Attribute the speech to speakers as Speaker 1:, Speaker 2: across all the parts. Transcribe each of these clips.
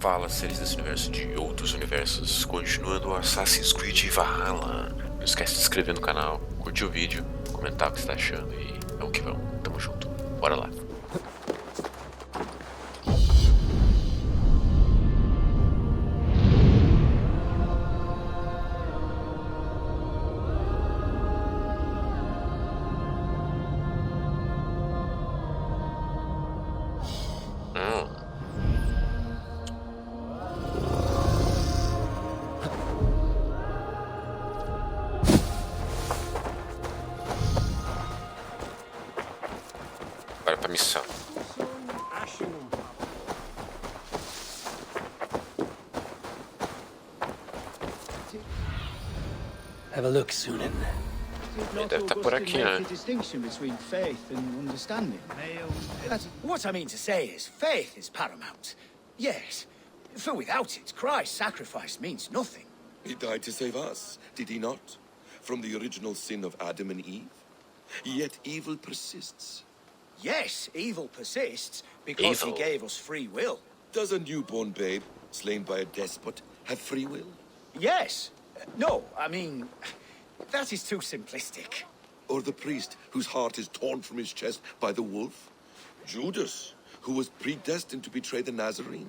Speaker 1: Fala, seres desse universo de outros universos, continuando o Assassin's Creed Valhalla. Não esquece de se inscrever no canal, curtir o vídeo, comentar o que você tá achando e vamos que vamos, tamo junto, bora lá. Bora pra missão.
Speaker 2: Have a look, Sunan.
Speaker 1: Ele deve estar por aqui, né?
Speaker 3: What I mean to say is, faith is paramount. Yes, for without it, Christ's sacrifice means nothing.
Speaker 4: He died to save us, did he not? From the original sin of Adam and Eve? Yet evil persists.
Speaker 3: Yes, evil persists because he gave us free will.
Speaker 4: Does a newborn babe, slain by a despot, have free will?
Speaker 3: Yes. No, I mean, that is too simplistic.
Speaker 4: Or the priest whose heart is torn from his chest by the wolf? Judas, who was predestined to betray the Nazarene?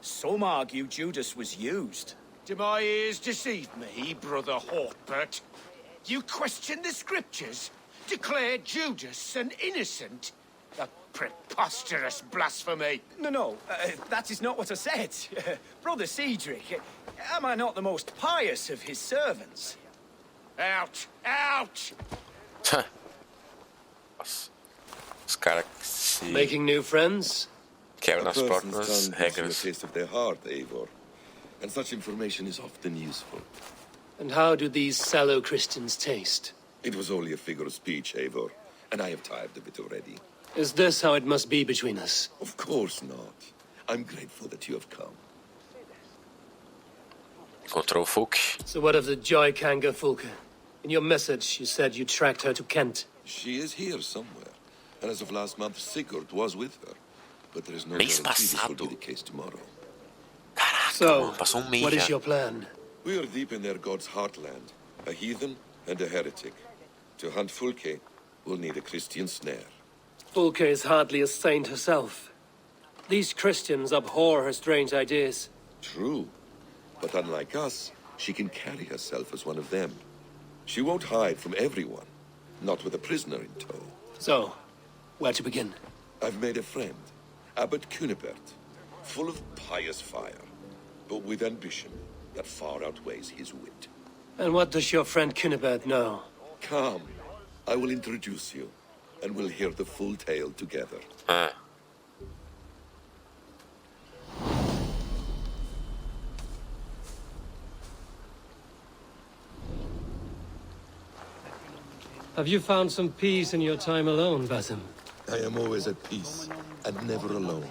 Speaker 3: Some argue Judas was used. Do my ears deceive me, Brother Hortbert? You question the scriptures? Declare Judas an innocent? A preposterous blasphemy. No, that is not what I said. Brother Cedric, am I not the most pious of his servants? Out! Out!
Speaker 1: Nossa. Os caras se
Speaker 2: Making new friends?
Speaker 1: quebram
Speaker 4: A
Speaker 1: nas
Speaker 4: person's
Speaker 1: próprias
Speaker 4: tongue gives you a
Speaker 1: regras.
Speaker 4: taste of their heart, Eivor. And such information is often useful.
Speaker 2: And how do these sallow Christians taste?
Speaker 4: It was only a figure of speech, Eivor, and I have tired of it already.
Speaker 2: Is this how it must be between us?
Speaker 4: Of course not. I'm grateful that you have come.
Speaker 1: Encontrou o Fulk.
Speaker 2: So what of the Joy Kanga Fulka? In your message, you said you tracked her to Kent.
Speaker 4: She is here somewhere, and as of last month, Sigurd was with her. But there is no
Speaker 1: Mês
Speaker 4: guarantee this will
Speaker 1: passado.
Speaker 4: be the case tomorrow.
Speaker 1: Caraca,
Speaker 2: So,
Speaker 1: mano, passou mês
Speaker 2: what
Speaker 1: já.
Speaker 2: is your plan?
Speaker 4: We are deep in their god's heartland, a heathen and a heretic. To hunt Fulke, we'll need a Christian snare.
Speaker 2: Fulka is hardly a saint herself. These Christians abhor her strange ideas.
Speaker 4: True, but unlike us, she can carry herself as one of them. She won't hide from everyone, not with a prisoner in tow.
Speaker 2: So, where to begin?
Speaker 4: I've made a friend, Abbot Cunibert, full of pious fire, but with ambition that far outweighs his wit.
Speaker 2: And what does your friend Cunibert know?
Speaker 4: Come, I will introduce you, and we'll hear the full tale together.
Speaker 1: Ah,
Speaker 2: Have you found some peace in your time alone, Basim?
Speaker 4: I am always at peace, and never alone.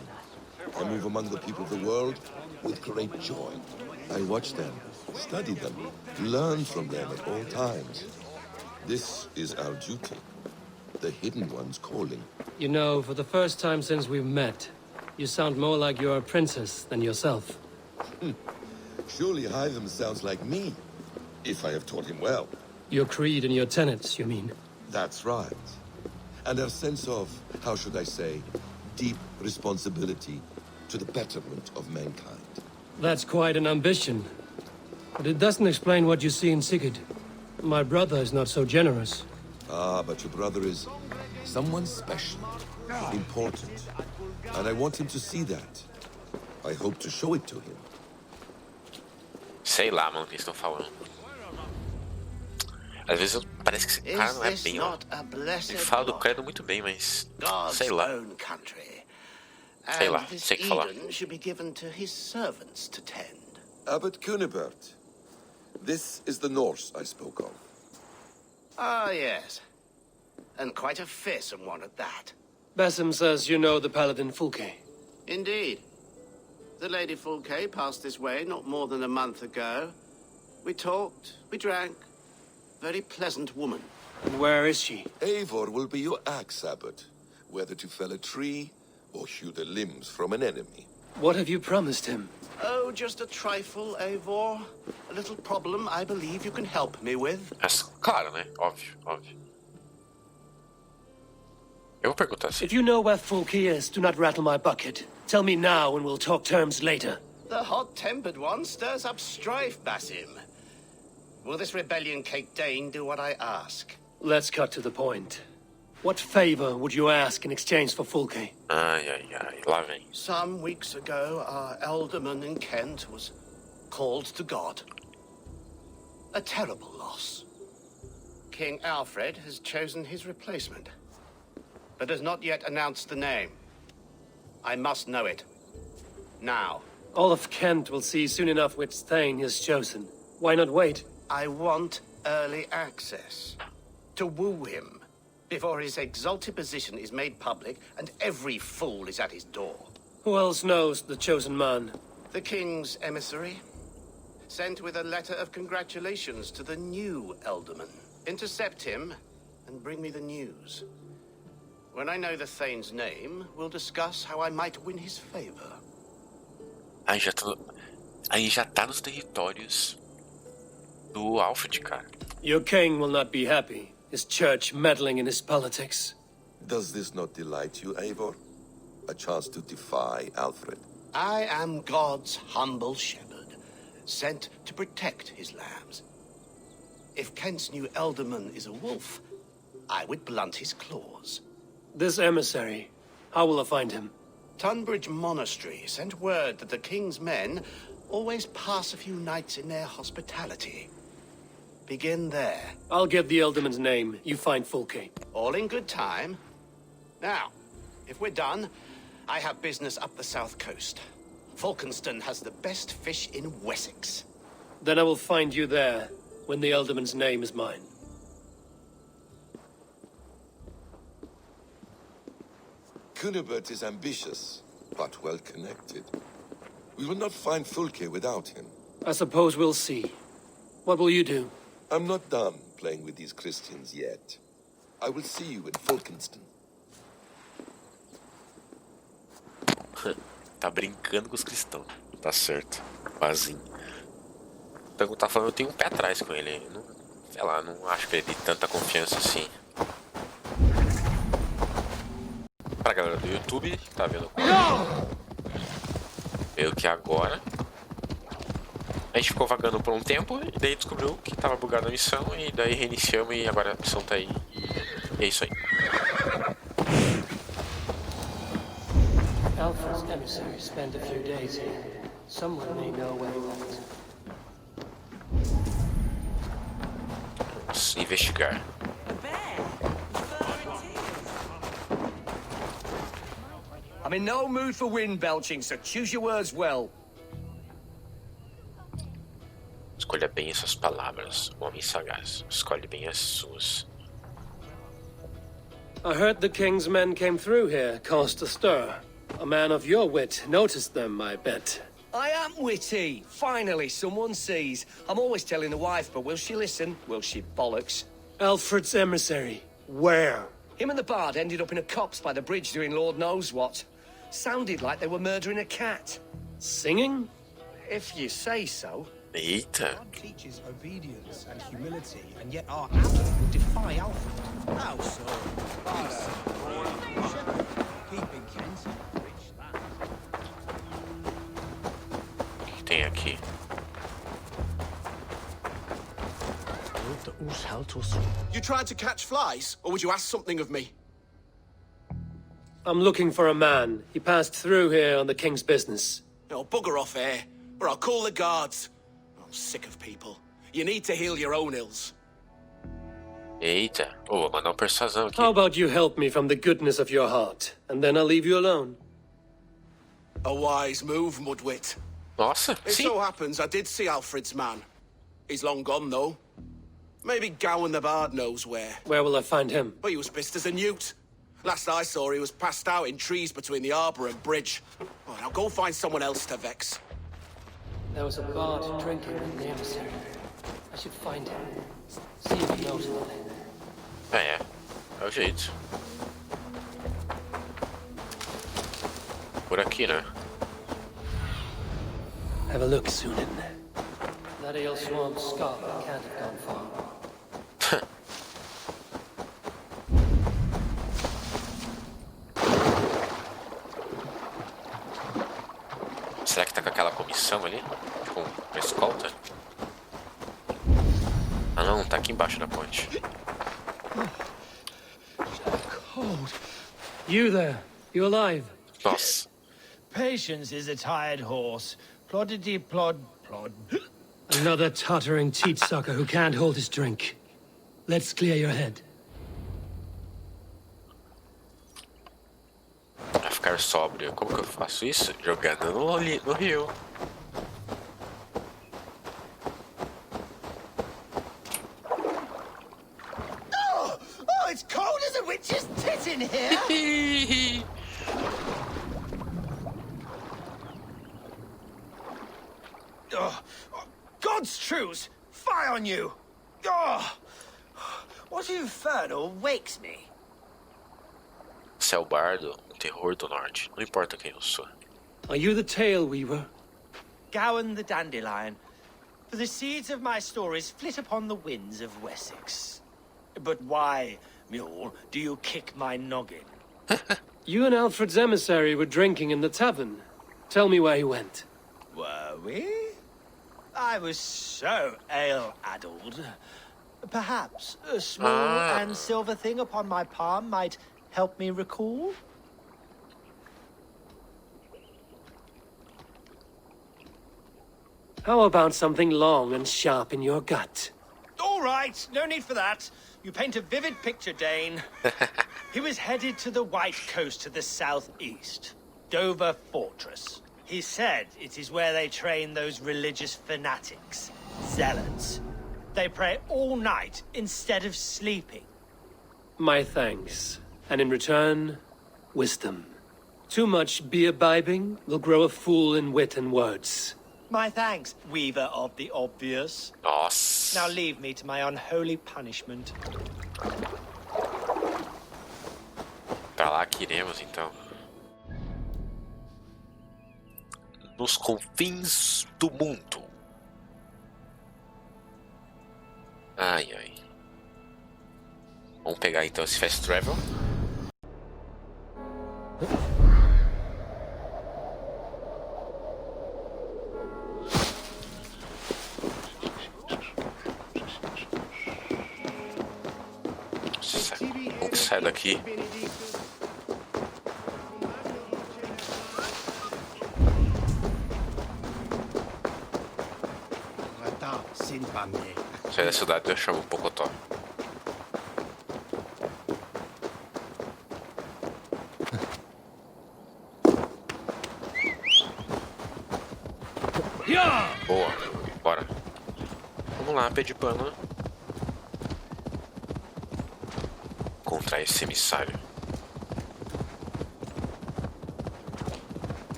Speaker 4: I move among the people of the world with great joy. I watch them, study them, learn from them at all times. This is our duty, the Hidden One's calling.
Speaker 2: You know, for the first time since we've met, you sound more like you're a princess than yourself.
Speaker 4: Surely Hytham sounds like me, if I have taught him well.
Speaker 2: Your creed and your tenets, you mean?
Speaker 4: That's right. And our sense of, how should I say, deep responsibility to the betterment of mankind.
Speaker 2: That's quite an ambition. But it doesn't explain what you see in Sigurd. My brother is not so generous.
Speaker 4: Ah, but your brother is someone special, important. And I want him to see that. I hope to show it to him.
Speaker 1: sei lá, mano, o que eles estão falando. Às vezes parece que esse cara não é bem, ó. Ele fala do credo muito bem, mas sei lá. Sei lá, sei o que falar.
Speaker 4: Abbot Cunibert, this is the Norse I spoke of.
Speaker 5: Ah, yes. And quite a fearsome one at that.
Speaker 2: Basim says you know the paladin Fulke.
Speaker 5: Indeed. The Lady Fulke passed this way not more than a month ago. We talked, we drank. Very pleasant woman.
Speaker 2: And where is she?
Speaker 4: Eivor will be your axe, Abbot, whether to fell a tree or hew the limbs from an enemy.
Speaker 2: What have you promised him?
Speaker 5: just a trifle, Eivor? A little problem I believe you can help me with?
Speaker 1: Claro, né? Óbvio, óbvio. Eu vou perguntar assim.
Speaker 2: If you know where Fulke is, do not rattle my bucket. Tell me now and we'll talk terms later.
Speaker 5: The hot-tempered one stirs up strife, Basim. Will this rebellion-cake Dane do what I ask?
Speaker 2: Let's cut to the point. What favor would you ask in exchange for Fulke?
Speaker 1: Ai, ai, ai. Lá vem.
Speaker 5: Some weeks ago, our alderman in Kent was called to God. A terrible loss. King Alfred has chosen his replacement, but has not yet announced the name. I must know it. Now.
Speaker 2: All of Kent will see soon enough which Thane he has chosen. Why not wait?
Speaker 5: I want early access. To woo him before his exalted position is made public and every fool is at his door.
Speaker 2: Who else knows the chosen man?
Speaker 5: The king's emissary, sent with a letter of congratulations to the new alderman. Intercept him and bring me the news. When I know the Thane's name, we'll discuss how I might win his favor.
Speaker 1: Aí já tá nos territórios do Alfred, cara.
Speaker 2: Your king will not be happy. His church meddling in his politics.
Speaker 4: Does this not delight you, Eivor? A chance to defy Alfred.
Speaker 5: I am God's humble shepherd, sent to protect his lambs. If Kent's new alderman is a wolf, I would blunt his claws.
Speaker 2: This emissary, how will I find him?
Speaker 5: Tunbridge Monastery sent word that the king's men always pass a few nights in their hospitality. Begin there.
Speaker 2: I'll get the alderman's name. You find Fulke.
Speaker 5: All in good time. Now, if we're done, I have business up the south coast. Falkenston has the best fish in Wessex.
Speaker 2: Then I will find you there, when the alderman's name is mine.
Speaker 4: Cunibert is ambitious, but well-connected. We will not find Fulke without him.
Speaker 2: I suppose we'll see. What will you do?
Speaker 4: I'm not done playing with these Christians yet. I will see you in Falkenston.
Speaker 1: Tá brincando com os cristãos. Tá certo. Basim. Então, tá falando, eu tenho um pé atrás com ele. Não, sei lá, não acho que ele tem tanta confiança assim. Pra galera do YouTube, tá vendo? Veio que agora a gente ficou vagando por um tempo e daí descobriu que tava bugada a missão e daí reiniciamos e agora a missão tá aí. E é isso aí.
Speaker 2: Alfred's emissary spent a few days here. Someone may know where he went.
Speaker 1: Vamos investigar.
Speaker 3: I'm in no mood for wind belching, so choose your words well.
Speaker 1: Escolha bem essas palavras, homem sagaz. Escolhe bem as suas.
Speaker 2: I heard the king's men came through here, caused a stir. A man of your wit noticed them, I bet.
Speaker 3: I am witty. Finally, someone sees. I'm always telling the wife, but will she listen? Will she bollocks?
Speaker 2: Alfred's emissary. Where?
Speaker 3: Him and the bard ended up in a copse by the bridge doing Lord knows what. Sounded like they were murdering a cat.
Speaker 2: Singing?
Speaker 3: If you say so.
Speaker 1: Eita.
Speaker 6: God teaches obedience and humility, and yet our ally would defy Alfred. How so? Keeping Kent.
Speaker 1: O que tem aqui?
Speaker 7: You tried to catch flies, or would you ask something of me?
Speaker 2: I'm looking for a man. He passed through here on the king's business.
Speaker 7: No, bugger off here, or I'll call the guards. I'm sick of people. You need to heal your own ills.
Speaker 1: Eita. Vou mandar persuasão aqui.
Speaker 2: How about you help me from the goodness of your heart, and then I'll leave you alone?
Speaker 7: A wise move, Mudwit.
Speaker 1: Nossa,
Speaker 7: It
Speaker 1: sim.
Speaker 7: so happens I did see Alfred's man. He's long gone, though. Maybe Gowan the Bard knows where.
Speaker 2: Where will I find him?
Speaker 7: But he was pissed as a newt. Last I saw, he was passed out in trees between the harbour and bridge. Oh, now go find someone else to vex.
Speaker 2: There was a bard drinking with the emissary. I should find him. See if he knows anything.
Speaker 1: É o jeito. Por aqui, né?
Speaker 2: Have a look, Sunan. That ale swamp scarper can't have gone far.
Speaker 1: Será que tá com aquela comissão ali? Com uma escolta? Ah não, tá aqui embaixo da ponte.
Speaker 3: Cold.
Speaker 2: You there, you alive?
Speaker 1: Nossa.
Speaker 3: Patience is a tired horse. Ploddity plod plod.
Speaker 2: Another tottering teat sucker who can't hold his drink. Let's clear your head.
Speaker 1: Pra ficar sóbrio, como que eu faço isso? Jogando no rio.
Speaker 3: Oh, it's cold as a witch's tit in here. Oh, God's truce! Fie on you! Oh, what infernal wakes me?
Speaker 1: Você é o bardo, o terror do norte. Não importa quem eu sou.
Speaker 2: Are you the tale weaver?
Speaker 3: Gowan the dandelion. For the seeds of my stories flit upon the winds of Wessex. But why, mule, do you kick my noggin?
Speaker 2: You and Alfred's emissary were drinking in the tavern. Tell me where he went.
Speaker 3: Were we? I was so ale-addled. Perhaps a small and silver thing upon my palm might help me recall?
Speaker 2: How about something long and sharp in your gut?
Speaker 3: All right, no need for that. You paint a vivid picture, Dane. He was headed to the White Coast to the southeast. Dover Fortress. He said it is where they train those religious fanatics, zealots. They pray all night instead of sleeping.
Speaker 2: My thanks. And in return, wisdom. Too much beer-bibbing will grow a fool in wit and words.
Speaker 3: My thanks, weaver of the obvious.
Speaker 1: Nossa.
Speaker 3: Now leave me to my unholy punishment.
Speaker 1: Pra lá que iremos, então. Nos confins do mundo. Ai, ai. Vamos pegar então esse fast travel. Vamos sair daqui. Sair da cidade eu chamo o Pocotó. Boa, bora. Vamos lá, pé de pano. Encontrar esse emissário.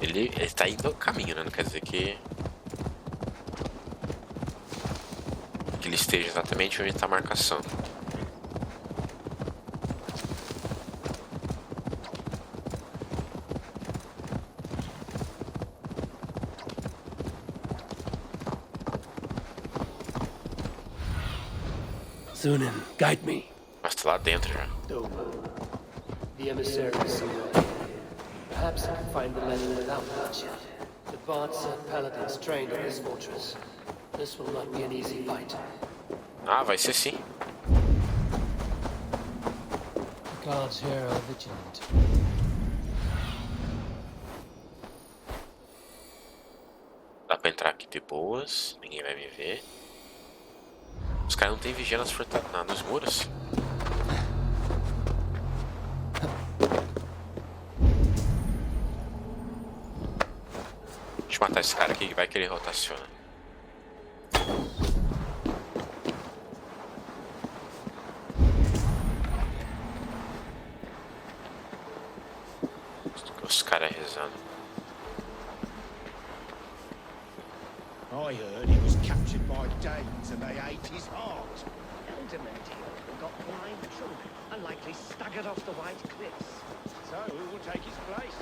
Speaker 1: Ele tá indo ao caminho, né? Não quer dizer que ele esteja exatamente onde está a marcação.
Speaker 2: Sunan, guide me.
Speaker 1: Mas tá lá dentro já.
Speaker 2: Dover. The emissary is somewhere. Perhaps I can find the legend without bloodshed. The Bard said paladins trained in this fortress. This will not be an easy fight.
Speaker 1: Ah, vai ser sim.
Speaker 2: The guards here are vigilant.
Speaker 1: Dá pra entrar aqui de boas. Ninguém vai me ver. Os caras não tem vigia nos muros. Deixa eu matar esse cara aqui que vai que ele rotaciona. Os caras rezando.
Speaker 3: I heard he was captured by Danes and they ate his heart.
Speaker 8: Elderman deal got blind trunk and likely staggered off the white cliffs.
Speaker 3: So, who will take his place?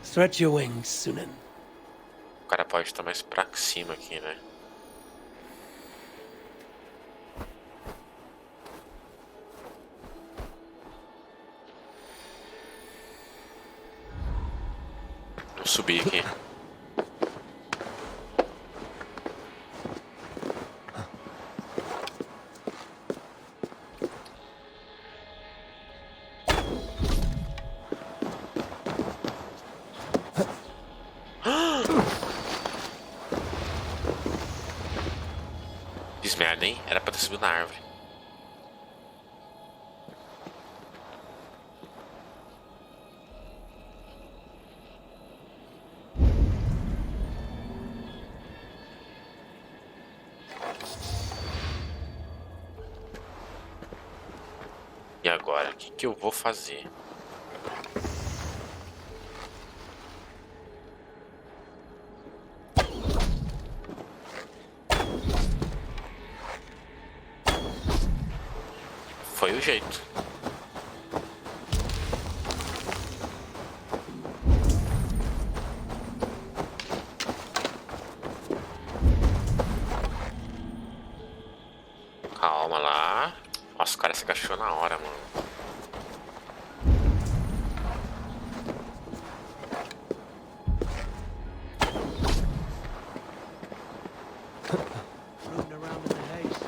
Speaker 2: Stretch your wings, Sunan.
Speaker 1: O cara pode estar mais pra cima aqui, né? Vou subir aqui. Fiz merda, hein? Era pra ter subido na árvore. E agora, o que que eu vou fazer? Foi o jeito. Calma lá. Nossa, o cara se agachou na hora, mano.
Speaker 8: Rooting around in the haze.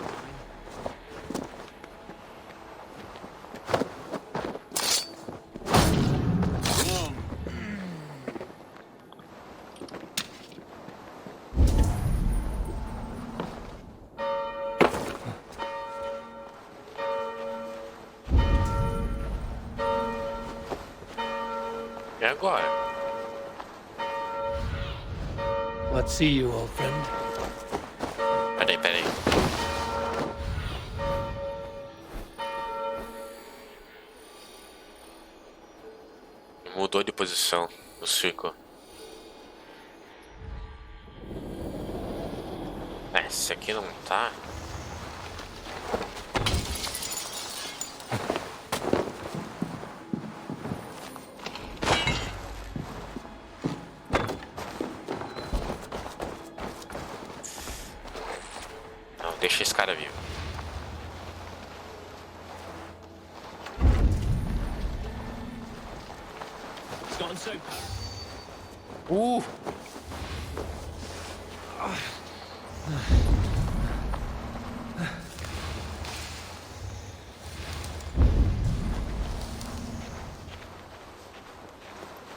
Speaker 1: E agora?
Speaker 2: Let's see you, old friend.
Speaker 1: Peraí. Mudou de posição no círculo. Esse aqui não tá. Não, deixa esse cara vivo.
Speaker 8: It's gotten so.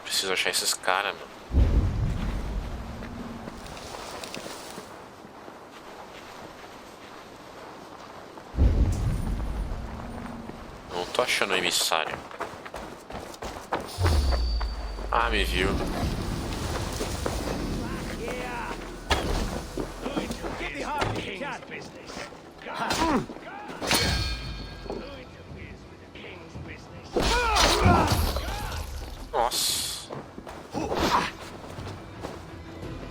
Speaker 1: Preciso achar esses caras, mano. Não tô achando o emissário. Ah, me viu.
Speaker 3: Get behind the king's business.
Speaker 1: Nossa.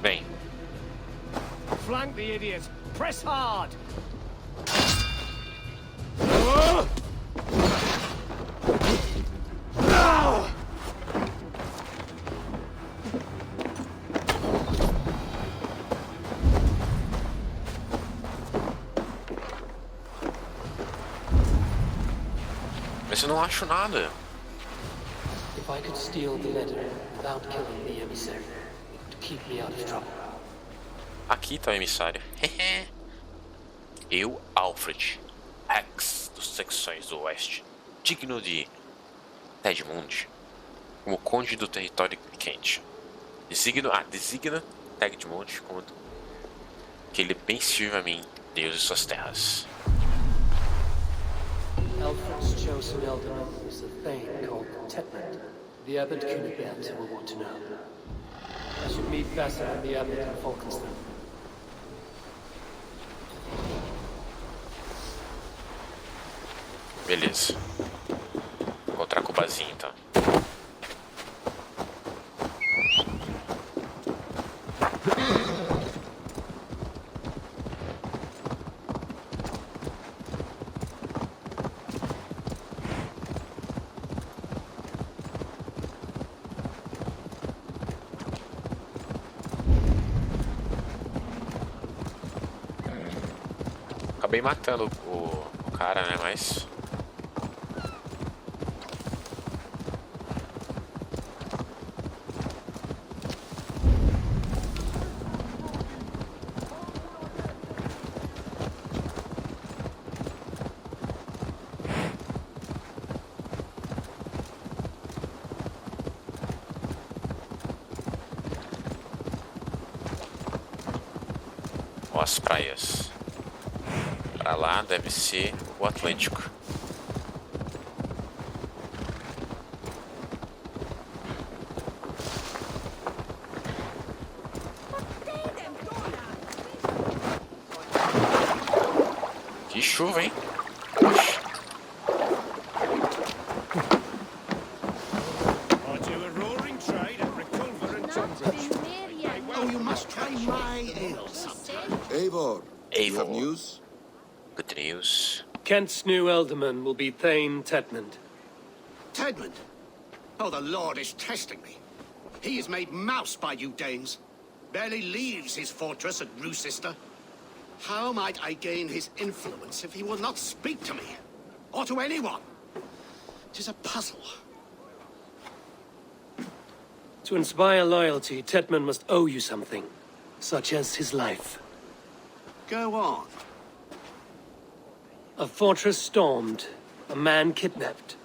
Speaker 1: Vem.
Speaker 3: Flank the idiot. Press hard.
Speaker 1: Mas eu não acho nada.
Speaker 2: If I could steal the letter without killing the emissary, it would keep me out of trouble.
Speaker 1: Aqui tá o emissário. Eu, Alfred, Rex dos secções do Oeste, digno de Edmund, como conde do território quente. Designa Edmund como que ele bem sirva a mim, Deus e suas terras.
Speaker 2: Alfred's chosen elderman was a thane called Tetmund. The abbot Cunibert will want to know. I should meet Basim and the abbot in Falkenstein.
Speaker 1: Beleza. Vou encontrar com o Basim, então. Acabei matando o cara, né? Mas... Ó, as praias. Pra lá deve ser o Atlântico. Que chuva, hein? Oxi.
Speaker 3: I do a roaring trade at Reculver and Tunbridge.
Speaker 5: Oh, you must try my ale sometime.
Speaker 4: Eivor, you have
Speaker 1: Eivor.
Speaker 4: news?
Speaker 1: Good news.
Speaker 2: Kent's new ealdorman will be Thane Tedmond.
Speaker 5: Tedmond? Oh, the Lord is testing me. He is made mouse by you Danes. Barely leaves his fortress at Roosister. How might I gain his influence if he will not speak to me? Or to anyone? It is a puzzle.
Speaker 2: To inspire loyalty, Tedmond must owe you something, such as his life.
Speaker 5: Go on.
Speaker 2: A fortress stormed, a man kidnapped.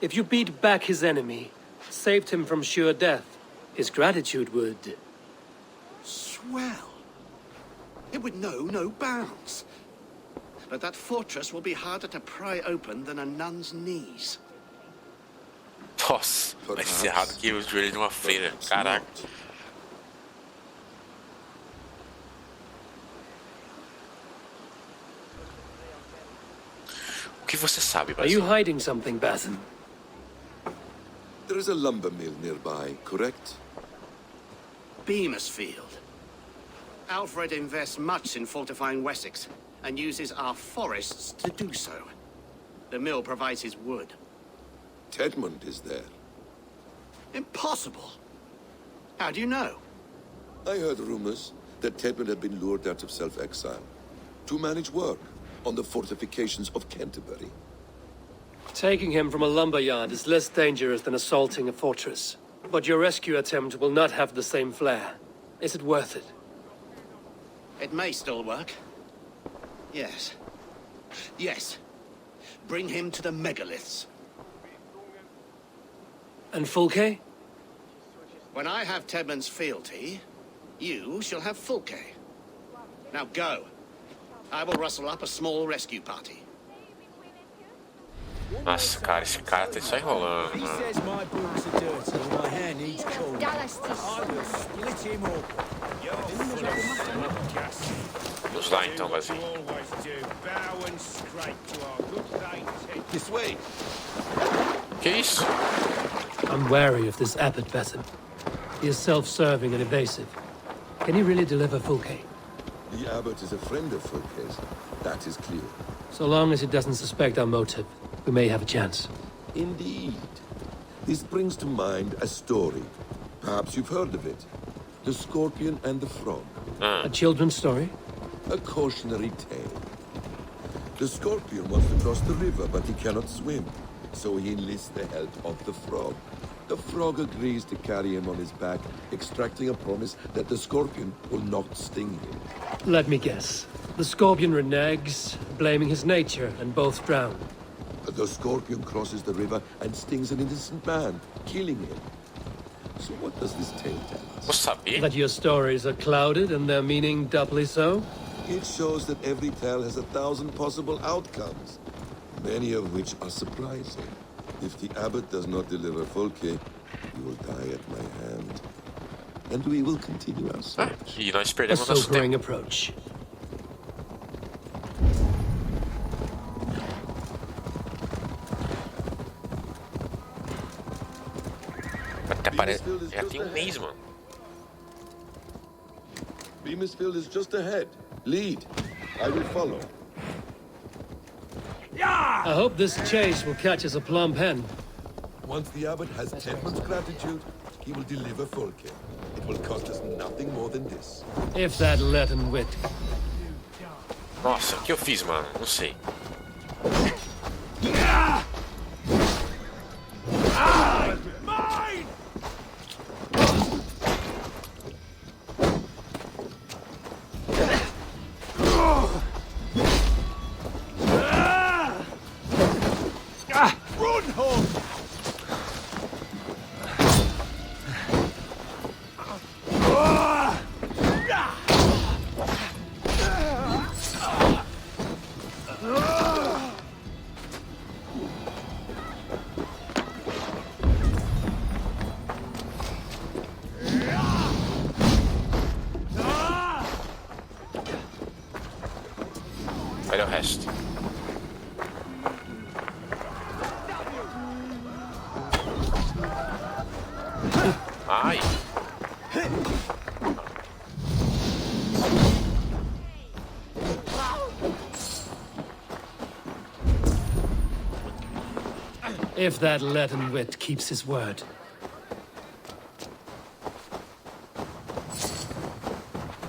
Speaker 2: If you beat back his enemy, saved him from sure death, his gratitude would...
Speaker 5: Swell. It would know no bounds. But that fortress will be harder to pry open than a nun's knees.
Speaker 1: Nossa, vai ser errado que o joelho de uma freira. Caraca. O que você sabe,
Speaker 2: Are you
Speaker 1: Basim?
Speaker 2: hiding something, Basim?
Speaker 4: There is a lumber mill nearby, correct?
Speaker 5: Beamisfield. Alfred invests much in fortifying Wessex, and uses our forests to do so. The mill provides his wood.
Speaker 4: Tedmond is there.
Speaker 5: Impossible! How do you know?
Speaker 4: I heard rumors that Tedmond had been lured out of self-exile to manage work on the fortifications of Canterbury.
Speaker 2: Taking him from a lumberyard is less dangerous than assaulting a fortress. But your rescue attempt will not have the same flair. Is it worth it?
Speaker 5: It may still work. Yes. Yes. Bring him to the megaliths.
Speaker 2: And Fulke?
Speaker 5: When I have Tedmond's fealty, you shall have Fulke. Now go. I will rustle up a small rescue party.
Speaker 1: Nossa, cara, esse cara tá só enrolando,
Speaker 6: He
Speaker 1: mano.
Speaker 6: says my boots are dirty and my hair needs combing. I will split him up.
Speaker 1: Vamos lá então, Basim.
Speaker 3: Always do. Bow and scrape to our good Thane Ted.
Speaker 4: This way.
Speaker 1: Que isso?
Speaker 2: I'm wary of this Abbot, Basim. He is self-serving and evasive. Can he really deliver Fulke?
Speaker 4: The abbot is a friend of Fulke's. That is clear.
Speaker 2: So long as he doesn't suspect our motive, we may have a chance.
Speaker 4: Indeed. This brings to mind a story. Perhaps you've heard of it. The Scorpion and the Frog.
Speaker 2: A children's story?
Speaker 4: A cautionary tale. The Scorpion wants to cross the river, but he cannot swim. So he enlists the help of the Frog. The Frog agrees to carry him on his back, extracting a promise that the Scorpion will not sting him.
Speaker 2: Let me guess. The Scorpion reneges, blaming his nature, and both drown.
Speaker 4: The Scorpion crosses the river and stings an innocent man, killing him. So what does this tale tell us?
Speaker 1: Vou saber.
Speaker 2: That your stories are clouded and their meaning doubly so?
Speaker 4: It shows that every tale has 1,000 possible outcomes, many of which are surprising. If the abbot does not deliver Fulke, he will die at my hand. And we will continue our
Speaker 1: Ah,
Speaker 4: search.
Speaker 1: e nós
Speaker 2: A
Speaker 1: perdemos nosso
Speaker 2: sobering
Speaker 1: tempo.
Speaker 2: approach.
Speaker 1: Até parece. Já tem um mês, mano.
Speaker 4: Beamisfield is just ahead. Lead. I will follow.
Speaker 2: I hope this chase will catch us a plump hen.
Speaker 4: Once the abbot has Tedmund's gratitude, he will deliver Fulke. It will cost us nothing more than this.
Speaker 2: If that Latin wit.
Speaker 1: Nossa, o que eu fiz, mano? Não sei. Olha o resto. Ai.
Speaker 2: If that leaden wit keeps his word.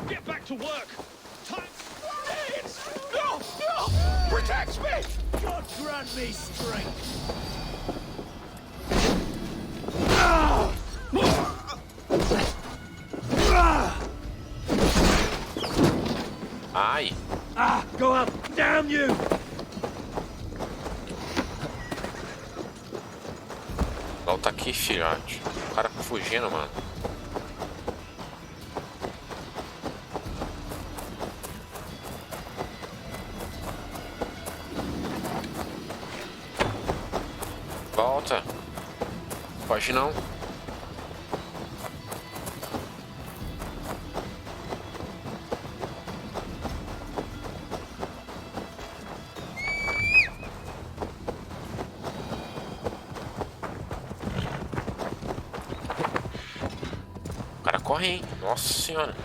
Speaker 3: Get back to work! Time... No! No! Protect me! God grant me strength!
Speaker 1: Ai.
Speaker 3: Go up! Damn you!
Speaker 1: Volta aqui, filhote. O cara fugindo, mano. Volta. Foge não. O cara corre, hein? Nossa senhora.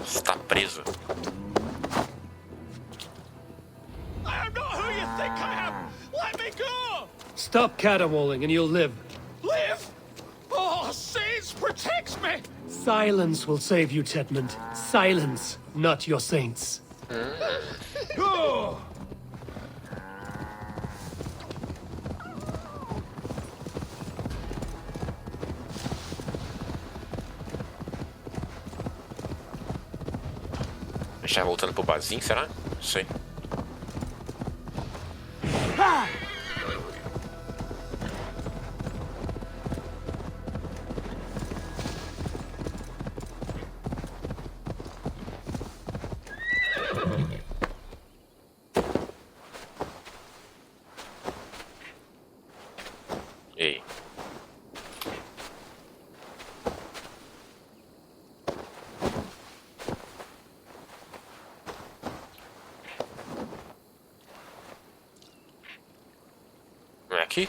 Speaker 1: Está preso.
Speaker 3: I am not who you think I am! Let me go!
Speaker 2: Stop caterwauling and you'll live.
Speaker 3: Live! Oh, saints, protect me!
Speaker 2: Silence will save you, Tedmund. Silence, not your saints.
Speaker 3: Oh!
Speaker 1: A gente tá voltando pro Basim, será? Não sei. Ei. Não é aqui?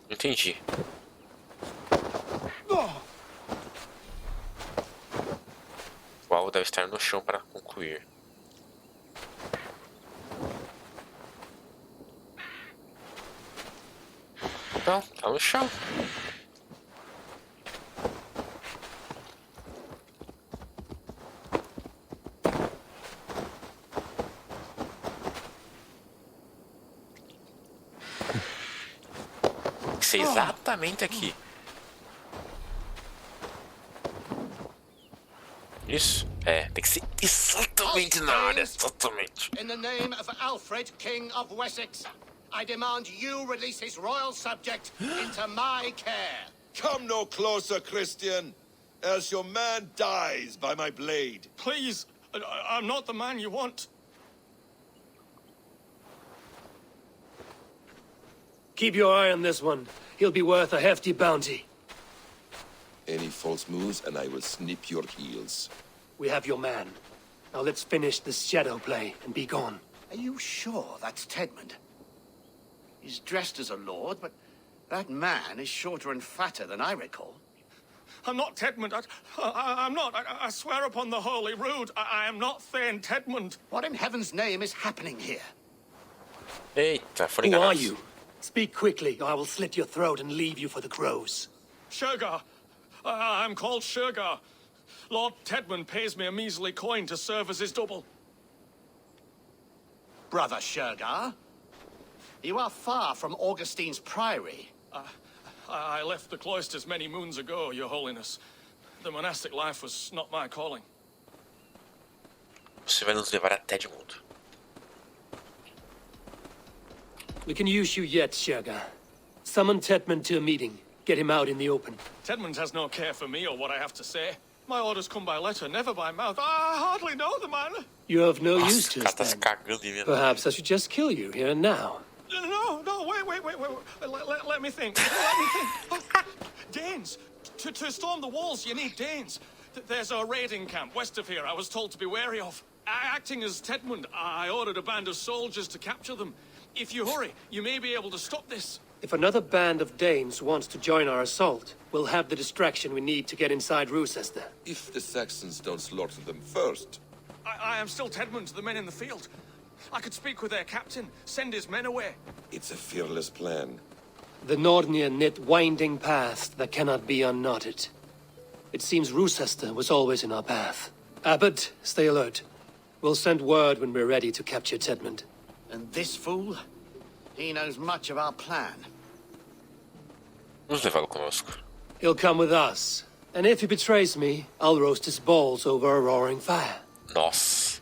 Speaker 1: Entendi. O alvo deve estar no chão para concluir. Não, tá no chão. Tem que ser exatamente aqui. Isso? É, tem que ser exatamente na área. Exatamente.
Speaker 5: In the name of Alfred, King of Wessex, I demand you release his royal subject into my care.
Speaker 4: Come no closer, Christian, else your man dies by my blade.
Speaker 3: Please, I'm not the man you want.
Speaker 2: Keep your eye on this one. He'll be worth a hefty bounty.
Speaker 4: Any false moves, and I will snip your heels.
Speaker 2: We have your man. Now let's finish this shadow play and be gone.
Speaker 5: Are you sure that's Tedmund? He's dressed as a lord, but that man is shorter and fatter than I recall.
Speaker 3: I'm not Tedmund. I'm not. I swear upon the Holy Rood, I am not Thane Tedmund.
Speaker 5: What in heaven's name is happening here?
Speaker 1: Eita, foram
Speaker 2: Who are
Speaker 1: enganados.
Speaker 2: you? Speak quickly, or I will slit your throat and leave you for the crows.
Speaker 3: Shergar. I'm called Shergar. Lord Tedmund pays me a measly coin to serve as his double.
Speaker 5: Brother Shergar? You are far from Augustine's priory.
Speaker 3: I left the cloisters many moons ago, Your Holiness. The monastic life was not my calling.
Speaker 1: Você vai nos levar até Edmundo.
Speaker 2: We can use you yet, Shergar. Summon Tedmund to a meeting. Get him out in the open.
Speaker 3: Tedmund has no care for me or what I have to say. My orders come by letter, never by mouth. I hardly know the man.
Speaker 2: You're of no use
Speaker 1: Nossa,
Speaker 2: to
Speaker 1: o
Speaker 2: us
Speaker 1: cara tá se
Speaker 2: then.
Speaker 1: cagando em mim.
Speaker 2: Perhaps I should just kill you here and now.
Speaker 3: No, wait. Let me think. Let me think. Danes. To storm the walls, you need Danes. There's a raiding camp west of here I was told to be wary of. Acting as Tedmund, I ordered a band of soldiers to capture them. If you hurry, you may be able to stop this.
Speaker 2: If another band of Danes wants to join our assault, we'll have the distraction we need to get inside Rochester.
Speaker 4: If the Saxons don't slaughter them first.
Speaker 3: I am still Tedmund to the men in the field. I could speak with their captain, send his men away.
Speaker 4: It's a fearless plan.
Speaker 2: The Nordnir knit winding paths that cannot be unknotted. It seems Rochester was always in our path. Abbot, stay alert. We'll send word when we're ready to capture Tedmund.
Speaker 5: And this fool? He knows much of our plan.
Speaker 1: Vamos levá-lo conosco.
Speaker 2: He'll come with us. And if he betrays me, I'll roast his balls over a roaring fire.
Speaker 1: Nossa.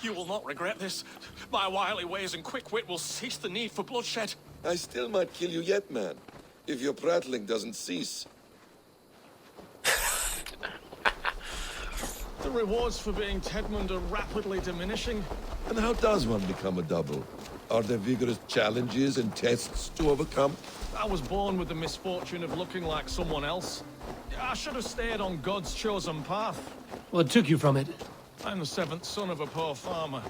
Speaker 3: You will not regret this. My wily ways and quick wit will cease the need for bloodshed.
Speaker 4: I still might kill you yet, man. If your prattling doesn't cease.
Speaker 3: The rewards for being Tedmund are rapidly diminishing.
Speaker 4: And how does one become a double? Are there vigorous challenges and tests to overcome?
Speaker 3: I was born with the misfortune of looking like someone else. I should have stayed on God's chosen path.
Speaker 2: What took you from it?
Speaker 3: I'm the seventh son of a poor farmer,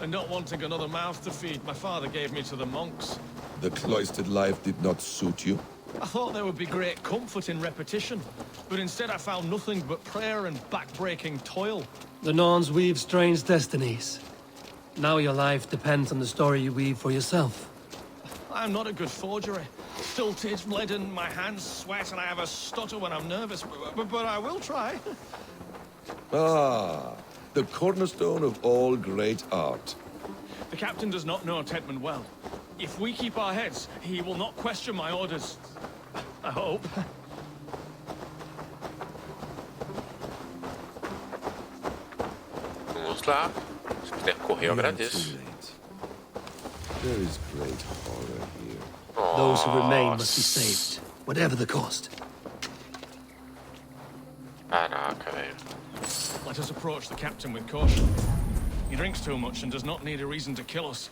Speaker 3: and not wanting another mouth to feed, my father gave me to the monks.
Speaker 4: The cloistered life did not suit you?
Speaker 3: I thought there would be great comfort in repetition, but instead I found nothing but prayer and back-breaking toil.
Speaker 2: The Norns weave strange destinies. Now your life depends on the story you weave for yourself.
Speaker 3: I'm not a good forgery. Stilted, leaden, my hands sweat, and I have a stutter when I'm nervous, but I will try.
Speaker 4: Ah, the cornerstone of all great art.
Speaker 3: The captain does not know Tedmund well. If we keep our heads, he will not question my orders. I hope.
Speaker 1: Vamos lá. Se puder correr, eu
Speaker 4: We are
Speaker 1: agradeço.
Speaker 4: too late. There is great horror here.
Speaker 2: Those who remain must be saved, whatever the cost.
Speaker 1: Caraca, velho.
Speaker 3: Let us approach the captain with caution. He drinks too much and does not need a reason to kill us.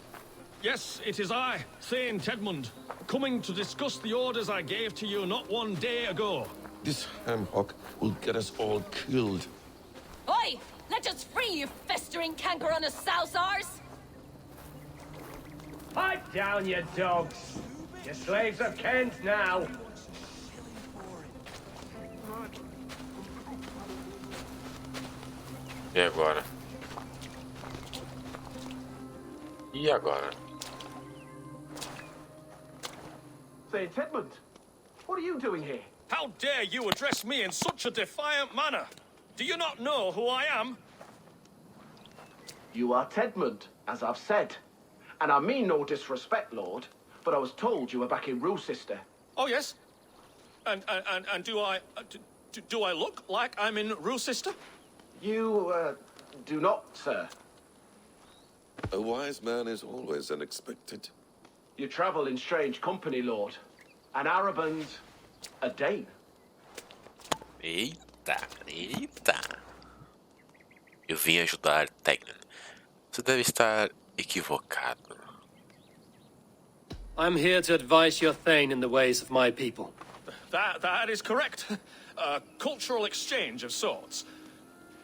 Speaker 3: Yes, it is I, Thane Tedmund, coming to discuss the orders I gave to you not one day ago.
Speaker 4: This ham-hock will get us all killed.
Speaker 9: Oi! Let us free, you festering canker on a sousars!
Speaker 10: Pipe down, you dogs! Your slaves are Kent now!
Speaker 1: E agora? E agora?
Speaker 10: Say, Tedmund, what are you doing here?
Speaker 3: How dare you address me in such a defiant manner? Do you not know who I am?
Speaker 10: You are Tedmund, as I've said. And I mean no disrespect, Lord, but I was told you were back in Rochester.
Speaker 3: Oh, yes? And do I look like I'm in Rochester?
Speaker 10: You, do not, sir.
Speaker 4: A wise man is always unexpected.
Speaker 10: You travel in strange company, Lord. An Arab and a Dane.
Speaker 1: Eita, eita. Eu vim ajudar Tegnan. Você deve estar equivocado.
Speaker 2: I'm here to advise your Thane in the ways of my people.
Speaker 3: That is correct. A cultural exchange of sorts.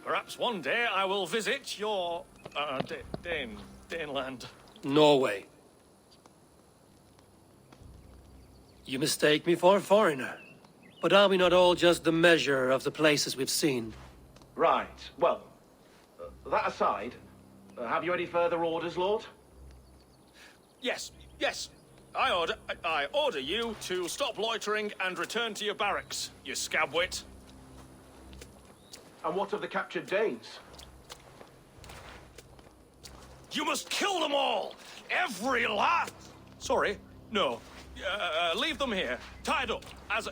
Speaker 3: Perhaps one day I will visit your, Daneland.
Speaker 2: Norway. You mistake me for a foreigner. But are we not all just the measure of the places we've seen?
Speaker 10: Right. Well, that aside, have you any further orders, Lord?
Speaker 11: Yes, yes. I order you to stop loitering and return to your barracks, you scabwit.
Speaker 10: And what of the captured Danes?
Speaker 11: You must kill them all! Every last... Sorry, no. Leave them here, tied up, as a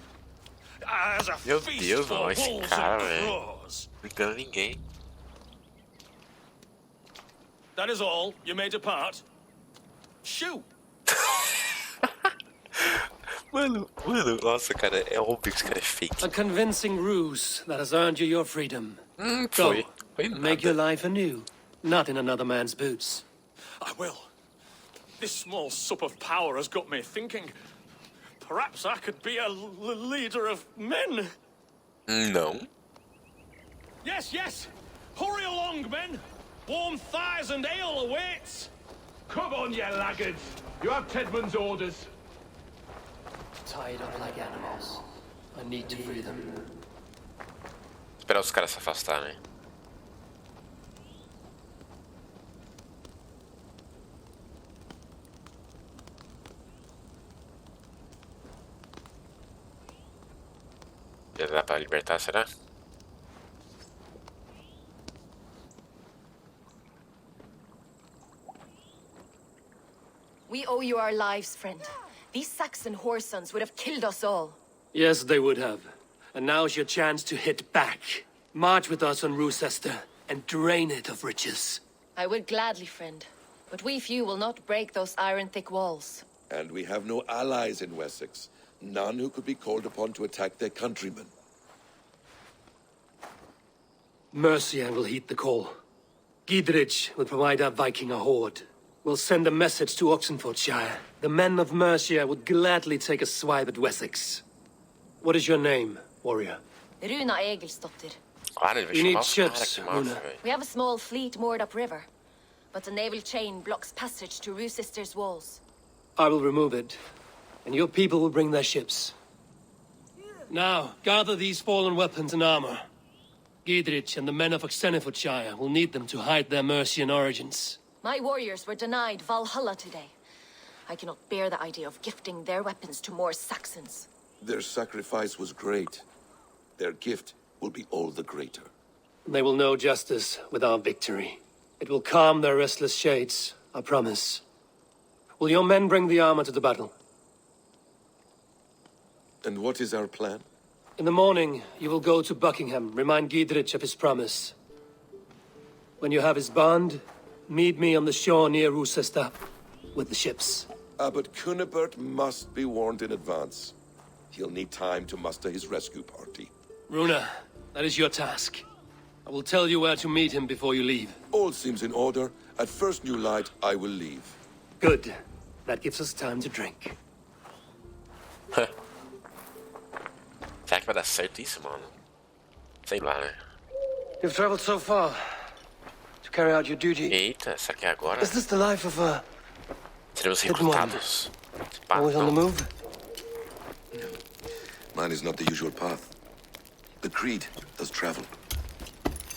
Speaker 1: Meu
Speaker 11: feast
Speaker 1: Deus,
Speaker 11: for
Speaker 1: não, esse
Speaker 11: wolves
Speaker 1: cara,
Speaker 11: and
Speaker 1: velho.
Speaker 11: crows.
Speaker 1: Ligando ninguém.
Speaker 11: That is all. You may depart. Shoot!
Speaker 1: Mano, nossa, cara, é óbvio que esse cara é fake.
Speaker 2: A convincing ruse that has earned you your freedom.
Speaker 1: Foi.
Speaker 2: Go,
Speaker 1: Foi
Speaker 2: make your
Speaker 1: nada.
Speaker 2: life anew, not in another man's boots.
Speaker 11: I will. This small sup of power has got me thinking. Perhaps I could be a leader of men.
Speaker 1: Não.
Speaker 11: Yes, yes! Hurry along, men! Warm thighs and ale awaits!
Speaker 10: Come on, you laggards! You have Tedman's orders.
Speaker 2: Tied up like animals. I need to free them.
Speaker 1: Esperar os caras se afastarem. Já dá pra libertar, será?
Speaker 9: We owe you our lives, friend. These Saxon whoresons would have killed us all.
Speaker 2: Yes, they would have. And now's your chance to hit back. March with us on Rochester and drain it of riches.
Speaker 9: I would gladly, friend. But we few will not break those iron-thick walls.
Speaker 4: And we have no allies in Wessex. None who could be called upon to attack their countrymen.
Speaker 2: Mercia will heed the call. Gidrich will provide our Viking a horde. We'll send a message to Oxenfordshire. The men of Mercia would gladly take a swipe at Wessex. What is your name, warrior?
Speaker 9: Runa Egilsdotter.
Speaker 1: Claro, ele vai
Speaker 2: You
Speaker 1: chamar
Speaker 2: need
Speaker 1: os caras,
Speaker 2: ships,
Speaker 1: que massa,
Speaker 2: Runa.
Speaker 1: velho.
Speaker 9: We have a small fleet moored upriver, but a naval chain blocks passage to Rochester's walls.
Speaker 2: I will remove it, and your people will bring their ships. Now, gather these fallen weapons and armor. Gidrich and the men of Oxenfordshire will need them to hide their Mercian origins.
Speaker 9: My warriors were denied Valhalla today. I cannot bear the idea of gifting their weapons to more Saxons.
Speaker 4: Their sacrifice was great. Their gift will be all the greater.
Speaker 2: They will know justice with our victory. It will calm their restless shades, I promise. Will your men bring the armor to the battle?
Speaker 4: And what is our plan?
Speaker 2: In the morning, you will go to Buckingham, remind Gidrich of his promise. When you have his bond, meet me on the shore near Rochester with the ships.
Speaker 4: Abbot Cunibert must be warned in advance. He'll need time to muster his rescue party.
Speaker 2: Runa, that is your task. I will tell you where to meet him before you leave.
Speaker 4: All seems in order. At first new light, I will leave.
Speaker 2: Good. That gives us time to drink.
Speaker 1: Será que vai dar certo isso, mano? Sei lá, né?
Speaker 2: You've traveled so far to carry out your duty.
Speaker 1: Eita, será que é agora?
Speaker 2: Is this the life of a...
Speaker 1: Seremos
Speaker 2: Hidden one.
Speaker 1: recrutados? Pá,
Speaker 2: always on the
Speaker 1: não.
Speaker 2: move?
Speaker 4: Mine is not the usual path. The creed does travel.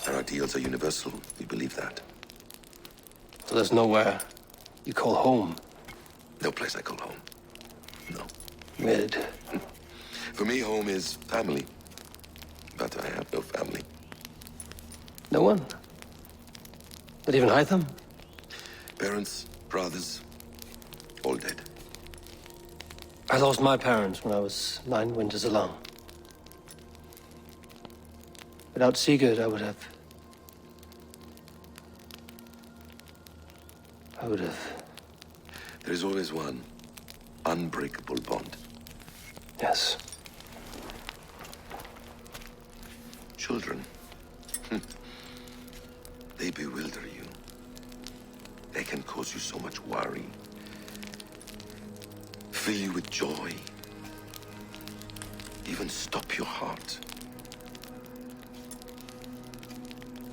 Speaker 4: Our ideals are universal. We believe that.
Speaker 2: So there's nowhere you call home.
Speaker 4: No place I call home. No.
Speaker 2: Mid.
Speaker 4: For me, home is family. But I have no family.
Speaker 2: No one? Not even Hytham?
Speaker 4: Parents, brothers, all dead.
Speaker 2: I lost my parents when I was 9 winters alone. Without Sigurd, I would have...
Speaker 4: There is always one unbreakable bond.
Speaker 2: Yes.
Speaker 4: Children. They bewilder you. They can cause you so much worry. Fill you with joy. Even stop your heart.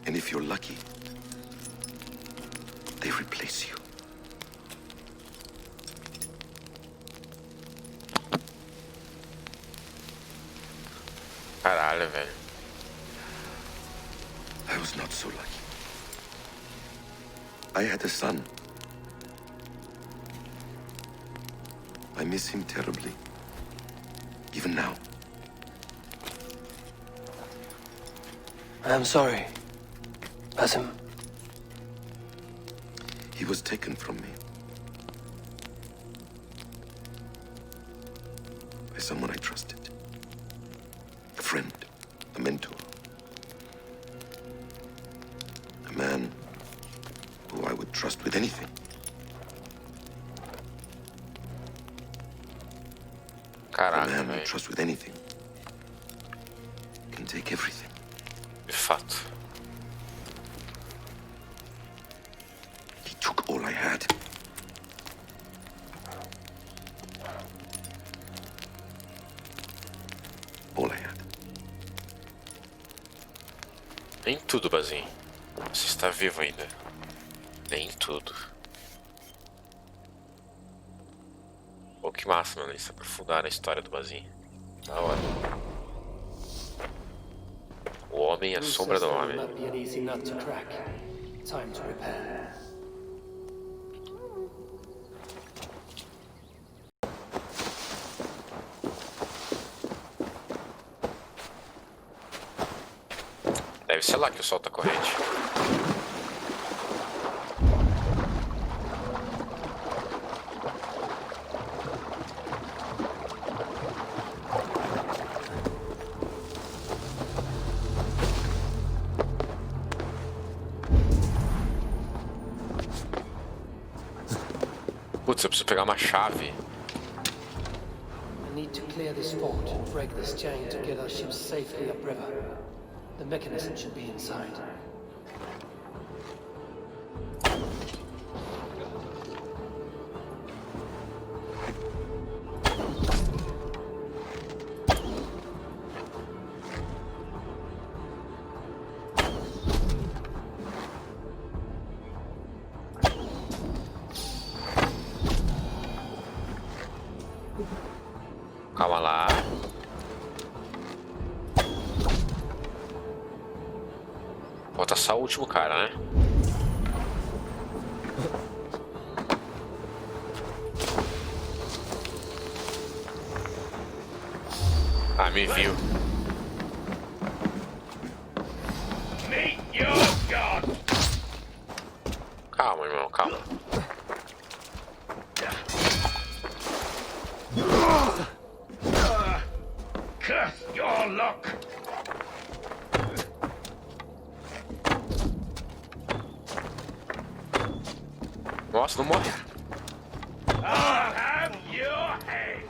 Speaker 4: And if you're lucky, they replace you.
Speaker 1: Caralho, velho.
Speaker 4: I was not so lucky. I had a son. I miss him terribly. Even now.
Speaker 2: I'm sorry, Basim.
Speaker 4: He was taken from me. By someone I trusted. A friend, a mentor. A man who I would trust with anything. A
Speaker 1: Caraca,
Speaker 4: man I
Speaker 1: velho.
Speaker 4: trust with anything can take everything.
Speaker 1: De fato.
Speaker 4: He took all I had. All I had.
Speaker 1: Nem tudo, Basim. Você está vivo ainda. Nem tudo. Pô, que massa, mano. Isso aprofundar a história do Basim. Da hora. O homem e a sombra do homem.
Speaker 2: Not be an easy nut to crack. Time to repair.
Speaker 1: Deve ser lá que solta a corrente. Putz, eu preciso pegar uma chave.
Speaker 2: I need to clear this fort and break this chain to get our ships safely upriver. The mechanism should be inside.
Speaker 1: Calma lá. Falta só o último cara, né? Ah, me viu. Calma, irmão, calma.
Speaker 3: Curse your luck!
Speaker 1: Nossa, não morre.
Speaker 3: I'll have your head!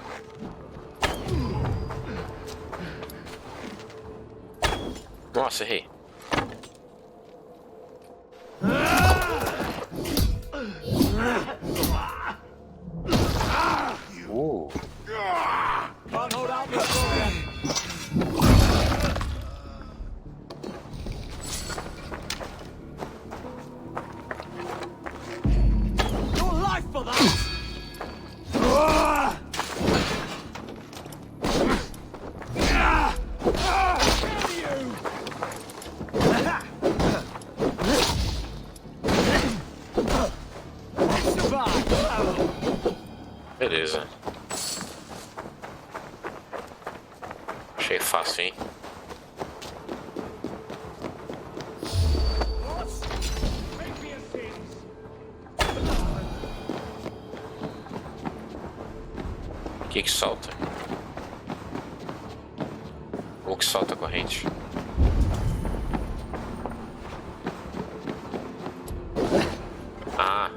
Speaker 1: Nossa, errei.
Speaker 11: Can't hold out much longer. Your life for that!
Speaker 1: Beleza. Achei fácil, hein? O que solta? O que solta a corrente? Ah.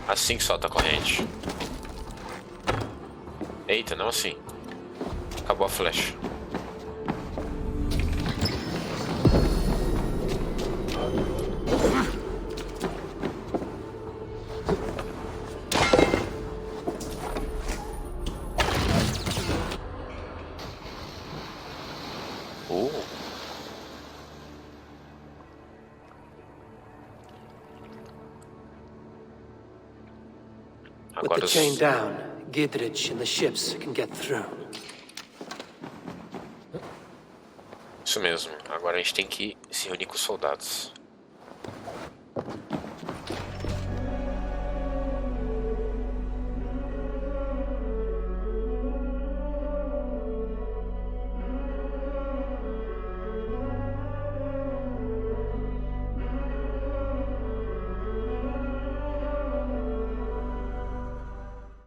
Speaker 1: Assim que solta a corrente. Eita, não assim. Acabou a flecha.
Speaker 2: With the chain down, Gidrich and the ships can get through.
Speaker 1: Isso mesmo. Agora a gente tem que se reunir com os soldados.